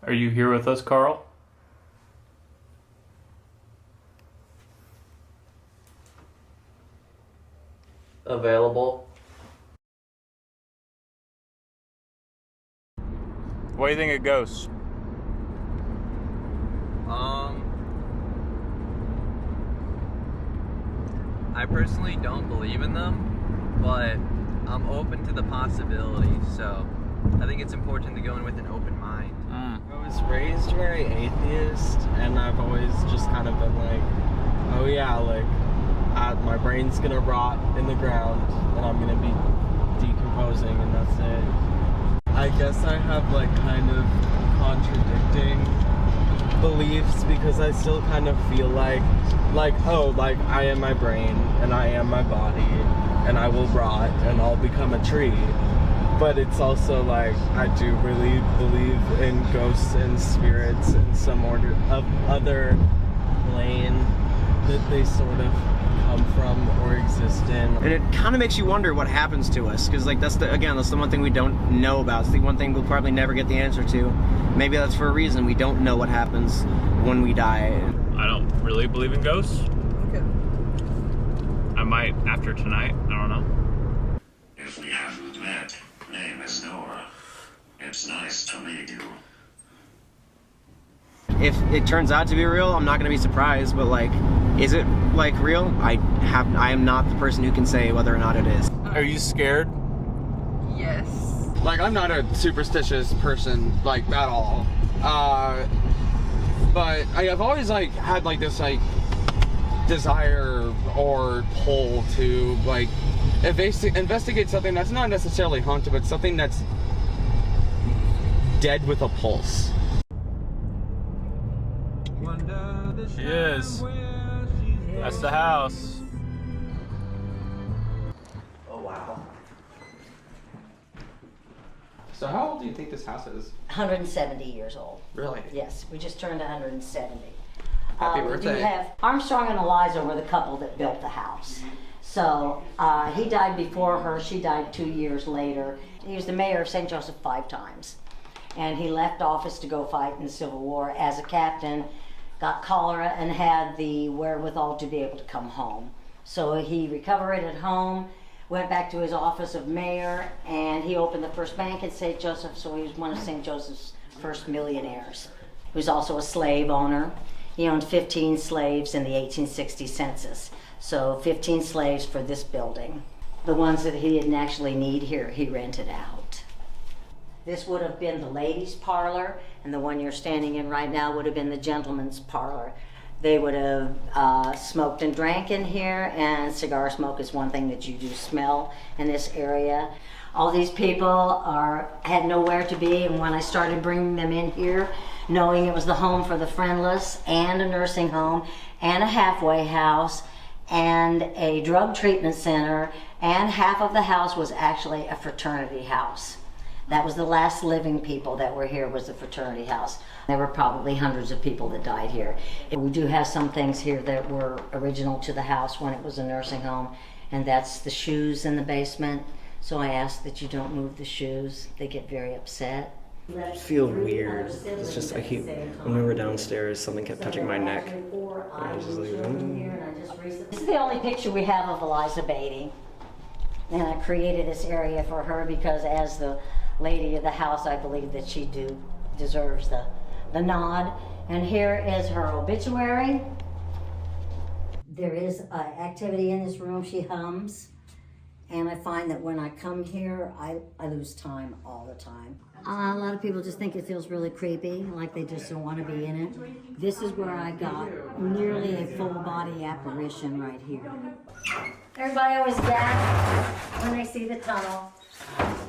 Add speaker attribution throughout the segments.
Speaker 1: Are you here with us, Carl?
Speaker 2: Available.
Speaker 1: What do you think of ghosts?
Speaker 2: I personally don't believe in them, but I'm open to the possibility, so I think it's important to go in with an open mind.
Speaker 3: I was raised very atheist, and I've always just kind of been like, oh yeah, like, my brain's gonna rot in the ground, and I'm gonna be decomposing, and that's it. I guess I have, like, kind of contradicting beliefs, because I still kind of feel like, oh, like, I am my brain, and I am my body, and I will rot, and I'll become a tree. But it's also like, I do really believe in ghosts and spirits and some order of other plane that they sort of come from or exist in.
Speaker 4: And it kind of makes you wonder what happens to us, because like that's the one thing we don't know about. It's the one thing we'll probably never get the answer to. Maybe that's for a reason. We don't know what happens when we die.
Speaker 1: I don't really believe in ghosts.
Speaker 4: Okay.
Speaker 1: I might after tonight. I don't know.
Speaker 5: If we haven't met, name is Noah. It's nice to meet you.
Speaker 4: If it turns out to be real, I'm not going to be surprised, but like, is it like real? I am not the person who can say whether or not it is.
Speaker 1: Are you scared?
Speaker 6: Yes.
Speaker 7: Like, I'm not a superstitious person, like, at all. But I've always, like, had, like, this, like, desire or pull to, like, investigate something that's not necessarily haunted, but something that's dead with a pulse.
Speaker 1: She is. That's the house.
Speaker 2: Oh wow.
Speaker 7: So how old do you think this house is?
Speaker 8: 170 years old.
Speaker 7: Really?
Speaker 8: Yes, we just turned 170.
Speaker 7: Happy
Speaker 8: We
Speaker 7: birthday.
Speaker 8: do have Armstrong and Eliza were the couple that built the house. So he died before her. She died 2 years later. He was the mayor of St. Joseph 5 times. And he left office to go fight in the Civil War as a captain, got cholera, and had the wherewithal to be able to come home. So he recovered at home, went back to his office of mayor, and he opened the first bank in St. Joseph, so he was one of St. Joseph's first millionaires. He was also a slave owner. He owned 15 slaves in the 1860 census. So 15 slaves for this building. The ones that he didn't actually need here, he rented out. This would have been the ladies' parlor, and the one you're standing in right now would have been the gentleman's parlor. They would have smoked and drank in here, and cigar smoke is one thing that you do smell in this area. All these people had nowhere to be, and when I started bringing them in here, knowing it was the home for the friendless, and a nursing home, and a halfway house, and a drug treatment center, and half of the house was actually a fraternity house. That was the last living people that were here, was the fraternity house. There were probably hundreds of people that died here. We do have some things here that were original to the house when it was a nursing home, and that's the shoes in the basement. So I ask that you don't move the shoes. They get very upset.
Speaker 4: I feel weird. It's just when we were downstairs, something kept touching my neck. And I was just like,
Speaker 8: This is the only picture we have of Eliza Bettie. And I created this area for her because as the lady of the house, I believe that she deserves the nod. And here is her obituary. There is activity in this room. She hums. And I find that when I come here, I lose time all the time. A lot of people just think it feels really creepy, like they just don't want to be in it. This is where I got nearly a full body apparition right here. Everybody always gasps when they see the tunnel.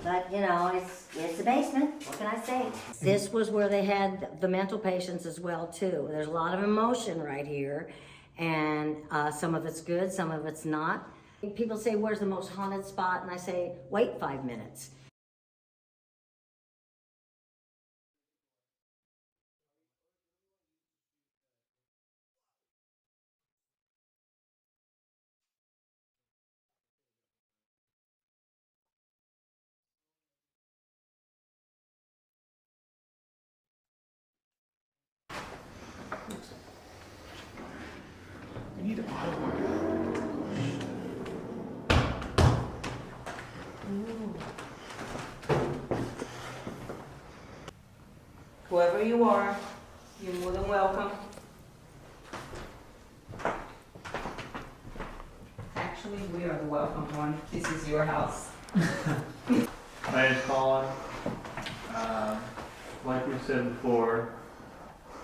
Speaker 8: But, you know, it's a basement. What can I say? This was where they had the mental patients as well, too. There's a lot of emotion right here. And some of it's good, some of it's not. People say, where's the most haunted spot? And I say, wait 5 minutes.
Speaker 6: whoever you are, you're more than welcome. Actually, we are the welcome one. This is your house.
Speaker 9: My name's Colin. Like we said before,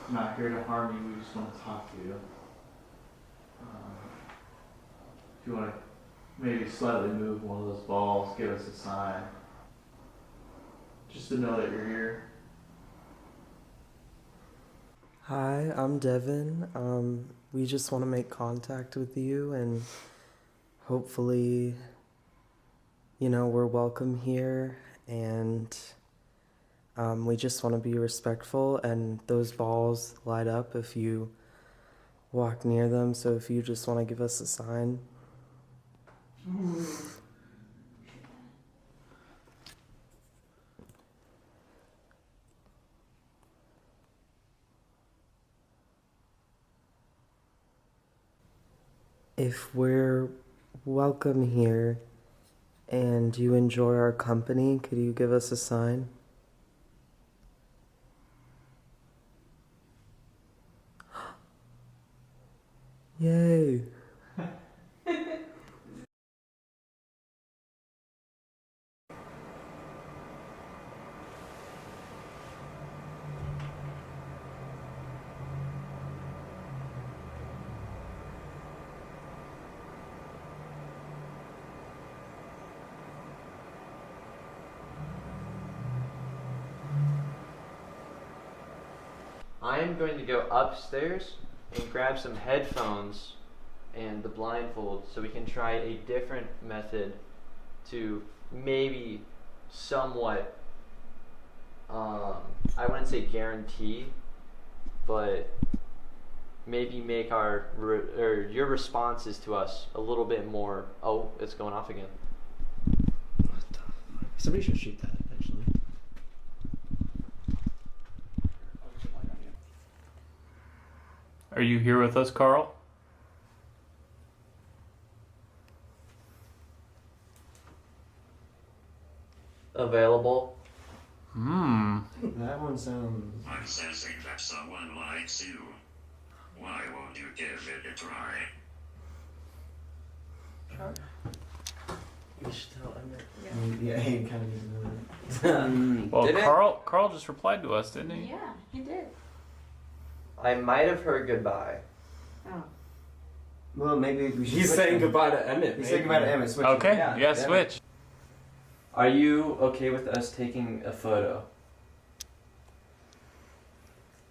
Speaker 9: I'm not here to harm you, we just want to talk to you. If you want to maybe slightly move one of those balls, give us a sign. Just to know that you're here.
Speaker 3: Hi, I'm Devin. We just want to make contact with you and hopefully, we're welcome here, and we just want to be respectful, and those balls light up if you walk near them, so if you just want to give us a sign. If we're welcome here and you enjoy our company, could you give us a sign? Yay!
Speaker 2: I am going to go upstairs and grab some headphones and the blindfold so we can try a different method to maybe somewhat, I wouldn't say guarantee, but maybe make your responses to us a little bit more. Oh, it's going off again.
Speaker 4: What the fuck? Somebody should shoot that, actually.
Speaker 1: Are you here with us, Carl?
Speaker 2: Available.
Speaker 4: That one sounds...
Speaker 5: I'm sensing that someone likes you. Why won't you give it a try?
Speaker 4: You should tell Emmett. Yeah, he kind of needs to know that.
Speaker 1: Well,
Speaker 2: Did it?
Speaker 1: Carl just replied to us, didn't he?
Speaker 6: Yeah, he did.
Speaker 2: I might have heard goodbye.
Speaker 6: Oh.
Speaker 4: Well, maybe we should...
Speaker 3: He's saying goodbye to Emmett.
Speaker 4: He's saying goodbye to Emmett. Switch
Speaker 1: Okay,
Speaker 4: it.
Speaker 1: yeah,
Speaker 4: Emmett.
Speaker 1: switch.
Speaker 2: Are you okay with us taking a photo?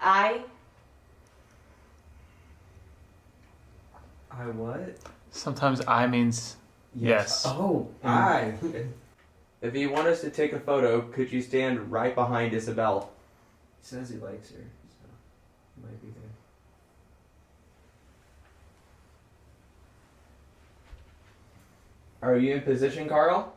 Speaker 6: I
Speaker 3: what?
Speaker 1: Sometimes I means yes.
Speaker 3: Oh, I.
Speaker 2: If you want us to take a photo, could you stand right behind Isabel?
Speaker 3: He says he likes her, so he might be there.
Speaker 2: Are you in position, Carl?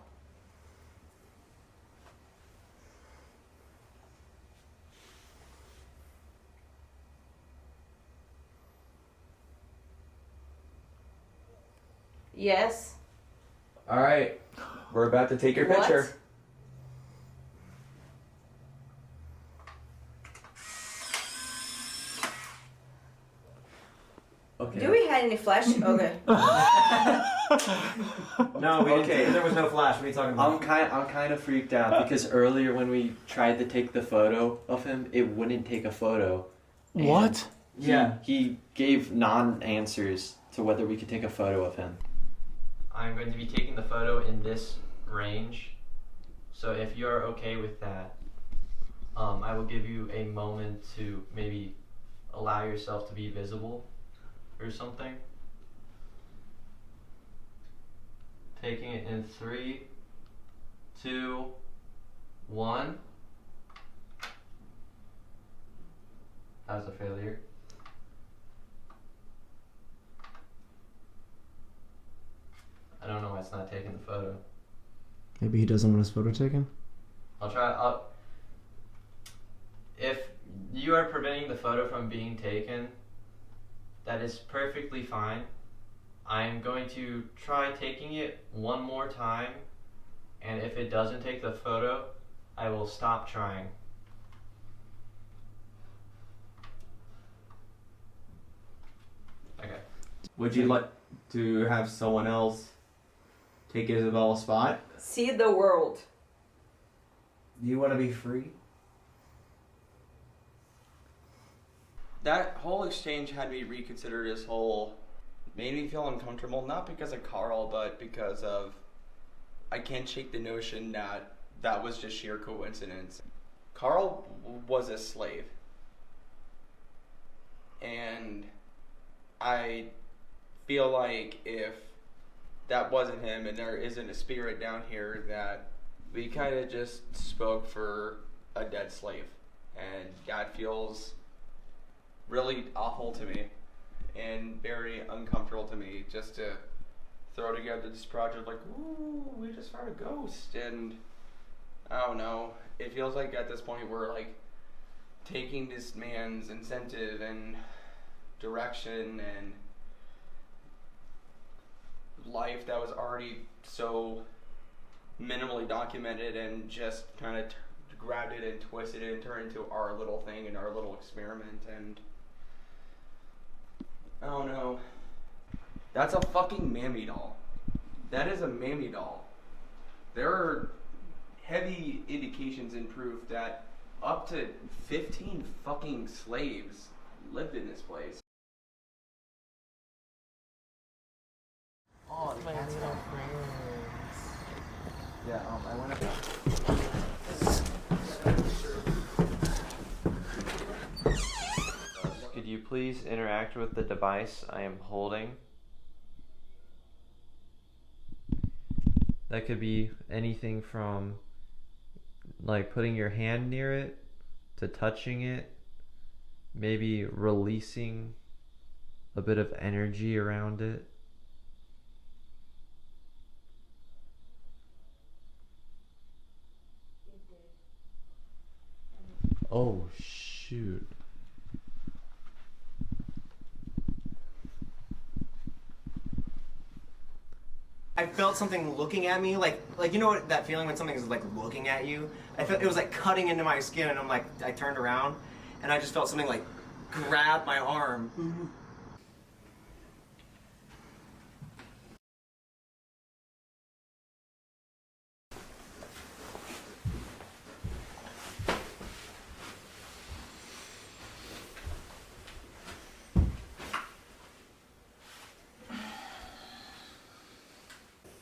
Speaker 6: yes.
Speaker 2: All right. We're about to take your
Speaker 6: What?
Speaker 2: picture. Okay.
Speaker 6: Do we have any flash? Okay.
Speaker 4: No, we
Speaker 2: Okay.
Speaker 4: didn't. There was no flash. What are you talking about?
Speaker 2: I'm kind of freaked out because earlier when we tried to take the photo of him, it wouldn't take a photo. And
Speaker 1: What?
Speaker 4: Yeah.
Speaker 2: He gave non-answers to whether we could take a photo of him. I'm going to be taking the photo in this range. So if you're okay with that, I will give you a moment to maybe allow yourself to be visible or something. Taking it in 3, 2, 1. That was a failure. I don't know why it's not taking the photo.
Speaker 4: Maybe he doesn't want his photo taken?
Speaker 2: I'll try. If you are preventing the photo from being taken, that is perfectly fine. I'm going to try taking it one more time, and if it doesn't take the photo, I will stop trying.
Speaker 4: Would you like to have someone else take Isabel's spot?
Speaker 6: See the world.
Speaker 4: Do you want to be free?
Speaker 3: That whole exchange had me reconsider this whole, made me feel uncomfortable, not because of Carl, but because of, I can't shake the notion that that was just sheer coincidence. Carl was a slave. And I feel like if that wasn't him and there isn't a spirit down here, that we kind of just spoke for a dead slave. And that feels really awful to me and very uncomfortable to me, just to throw together this project like, ooh, we just found a ghost. And I don't know, it feels like at this point we're like taking this man's incentive and direction and life that was already so minimally documented and just kind of grabbed it and twisted it and turned into our little thing and our little experiment. And I don't know, that's a fucking mammy doll. That is a mammy doll. There are heavy indications and proof that up to 15 fucking slaves lived in this place.
Speaker 4: Oh, my little friends. Yeah, I went up.
Speaker 2: Could you please interact with the device I am holding? That could be anything from like putting your hand near it to touching it, maybe releasing a bit of energy around it. Oh shoot.
Speaker 4: I felt something looking at me, like you know what that feeling when something is like looking at you? I felt it was like cutting into my skin, and I turned around, and I just felt something like grab my arm.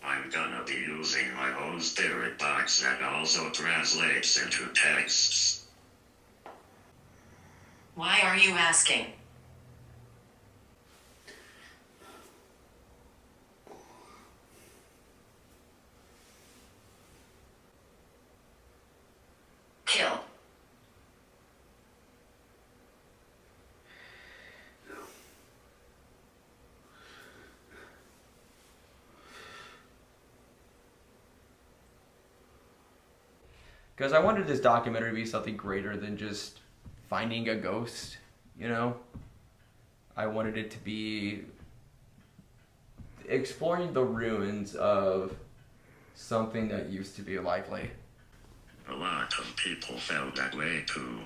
Speaker 5: I'm gonna be using my own spirit box that also translates into texts.
Speaker 10: Why are you asking? Kill.
Speaker 3: Because I wanted this documentary to be something greater than just finding a ghost, you know? I wanted it to be exploring the ruins of something that used to be lively.
Speaker 5: A lot of people felt that way too.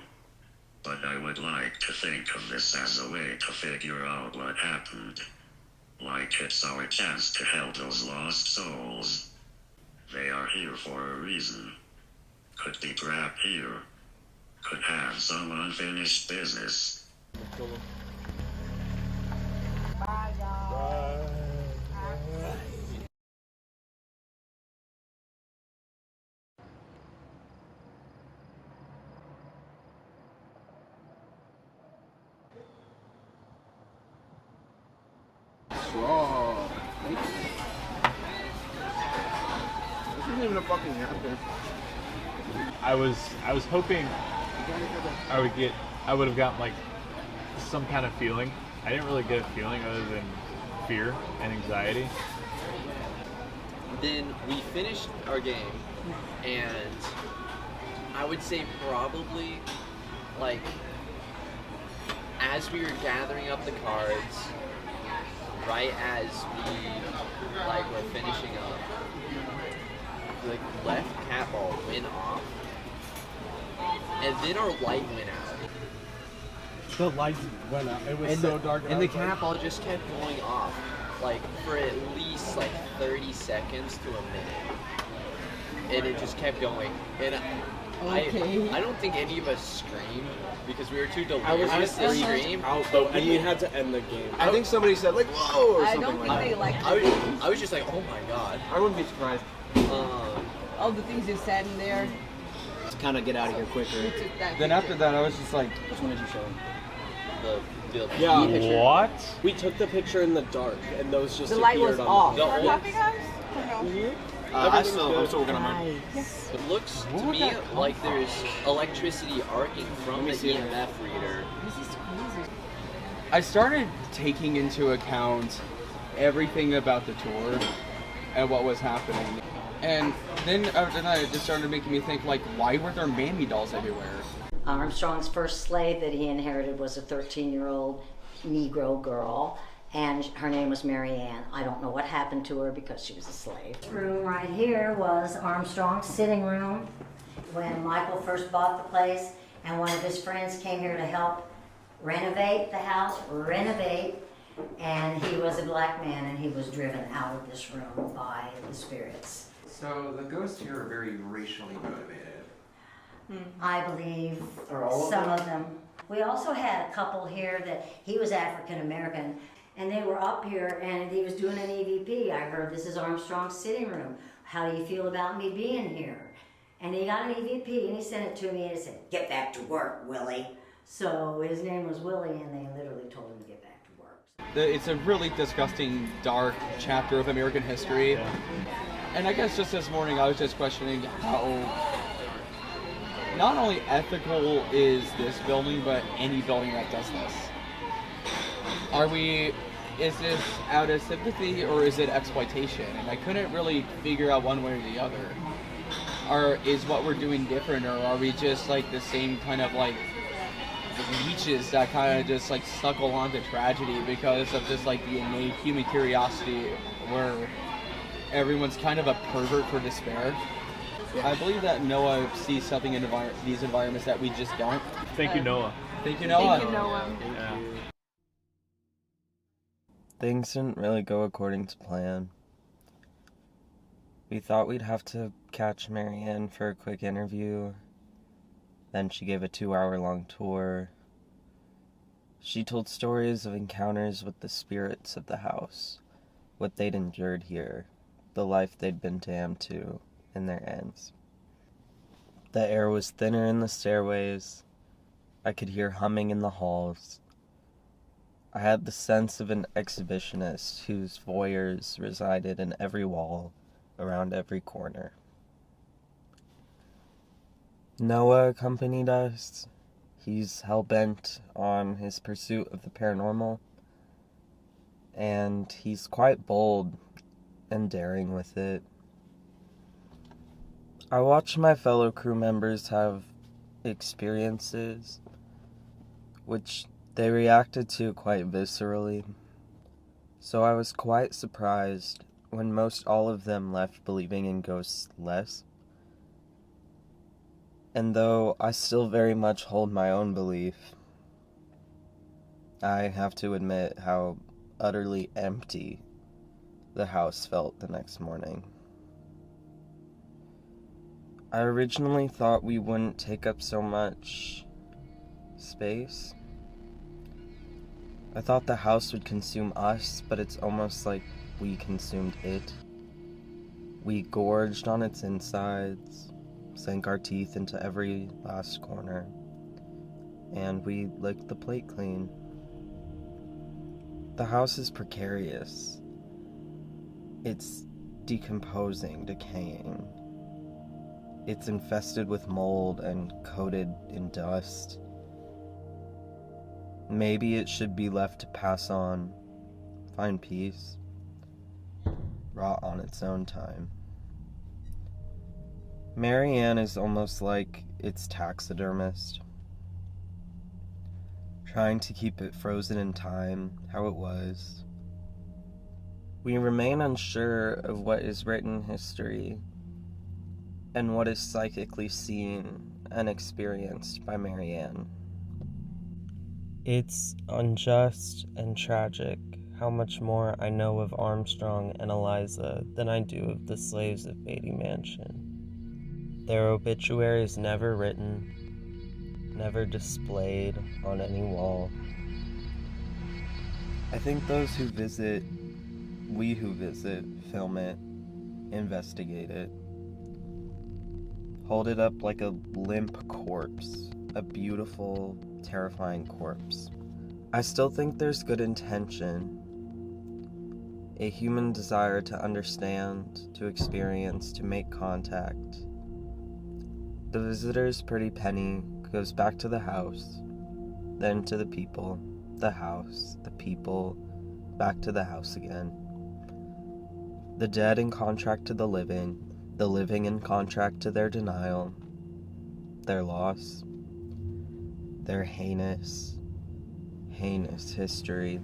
Speaker 5: But I would like to think of this as a way to figure out what happened. Like it's our chance to help those lost souls. They are here for a reason. Could be trapped here. Could have some unfinished business.
Speaker 6: Bye, y'all.
Speaker 7: Whoa. This isn't even a fucking napkin.
Speaker 1: I was hoping I would have gotten like some kind of feeling. I didn't really get a feeling other than fear and anxiety.
Speaker 11: Then we finished our game, and I would say probably like as we were gathering up the cards, right as we like were finishing up, the left cat ball went off, and then our light went out.
Speaker 3: The lights went out. It was
Speaker 11: And
Speaker 3: so dark.
Speaker 11: And the cat ball just kept going off, like for at least like 30 seconds to a minute, and it just kept going. And I don't think any of us screamed because we were too delirious to scream.
Speaker 3: And we had to end the game.
Speaker 12: I think somebody said like "whoa" or something
Speaker 6: don't think
Speaker 12: like
Speaker 6: they
Speaker 12: that.
Speaker 6: liked
Speaker 11: I was just like, oh my god.
Speaker 12: I wouldn't be surprised.
Speaker 6: all the things you said in there.
Speaker 12: To kind of get out of here quicker.
Speaker 6: You took that
Speaker 7: Then after that, I was just like,
Speaker 12: Which one did you show?
Speaker 11: The
Speaker 3: Yeah.
Speaker 11: picture.
Speaker 1: What?
Speaker 3: We took the picture in the dark, and those just
Speaker 6: The light was
Speaker 3: appeared
Speaker 6: off.
Speaker 3: on the
Speaker 11: The
Speaker 3: whole.
Speaker 6: Coffee house?
Speaker 12: I'm still working on mine.
Speaker 11: It looks to me like there's electricity arcing from the EMF reader.
Speaker 6: This is crazy.
Speaker 7: I started taking into account everything about the tour and what was happening. And then after that, it just started making me think, like, why were there mammy dolls everywhere?
Speaker 8: Armstrong's first slave that he inherited was a 13-year-old Negro girl, and her name was Mary Ann. I don't know what happened to her because she was a slave. This room right here was Armstrong's sitting room when Michael first bought the place, and one of his friends came here to help renovate the house, and he was a black man, and he was driven out of this room by the spirits.
Speaker 13: So the ghosts here are very racially motivated.
Speaker 8: I believe
Speaker 13: Are all of
Speaker 8: some of them. We also had a couple here that he was African American, and they were up here and he was doing an EVP. I heard, this is Armstrong's sitting room. How do you feel about me being here? And he got an EVP and he sent it to me and he said, get back to work, Willie. So his name was Willie, and they literally told him to get back to work.
Speaker 7: It's a really disgusting, dark chapter of American history. And I guess just this morning I was just questioning how not only ethical is this building, but any building that does this. Is this out of sympathy or is it exploitation? And I couldn't really figure out one way or the other. Or is what we're doing different, or are we just like the same kind of like leeches that kind of just like suckle onto tragedy because of just like the innate human curiosity where everyone's kind of a pervert for despair? I believe that Noah sees something in these environments that we just don't.
Speaker 1: Thank you, Noah.
Speaker 7: Thank you, Noah.
Speaker 6: Thank you, Noah.
Speaker 1: Yeah.
Speaker 14: Things didn't really go according to plan. We thought we'd have to catch Mary Ann for a quick interview. Then she gave a 2-hour-long tour. She told stories of encounters with the spirits of the house, what they'd endured here, the life they'd been damned to in their ends. The air was thinner in the stairways. I could hear humming in the halls. I had the sense of an exhibitionist whose voyeurs resided in every wall, around every corner. Noah accompanied us. He's hell-bent on his pursuit of the paranormal, and he's quite bold and daring with it. I watched my fellow crew members have experiences which they reacted to quite viscerally, so I was quite surprised when most all of them left believing in ghosts less. And though I still very much hold my own belief, I have to admit how utterly empty the house felt the next morning. I originally thought we wouldn't take up so much space. I thought the house would consume us, but it's almost like we consumed it. We gorged on its insides, sank our teeth into every last corner, and we licked the plate clean. The house is precarious. It's decomposing, decaying. It's infested with mold and coated in dust. Maybe it should be left to pass on, find peace, rot on its own time. Mary Ann is almost like its taxidermist, trying to keep it frozen in time, how it was. We remain unsure of what is written history and what is psychically seen and experienced by Mary Ann. It's unjust and tragic how much more I know of Armstrong and Eliza than I do of the slaves of Bettie Mansion. Their obituaries never written, never displayed on any wall. I think those who visit, we who visit, film it, investigate it, hold it up like a limp corpse, a beautiful, terrifying corpse. I still think there's good intention, a human desire to understand, to experience, to make contact. The visitor's pretty penny goes back to the house, then to the people, the house, the people, back to the house again. The dead in contract to the living in contract to their denial, their loss, their heinous, heinous history.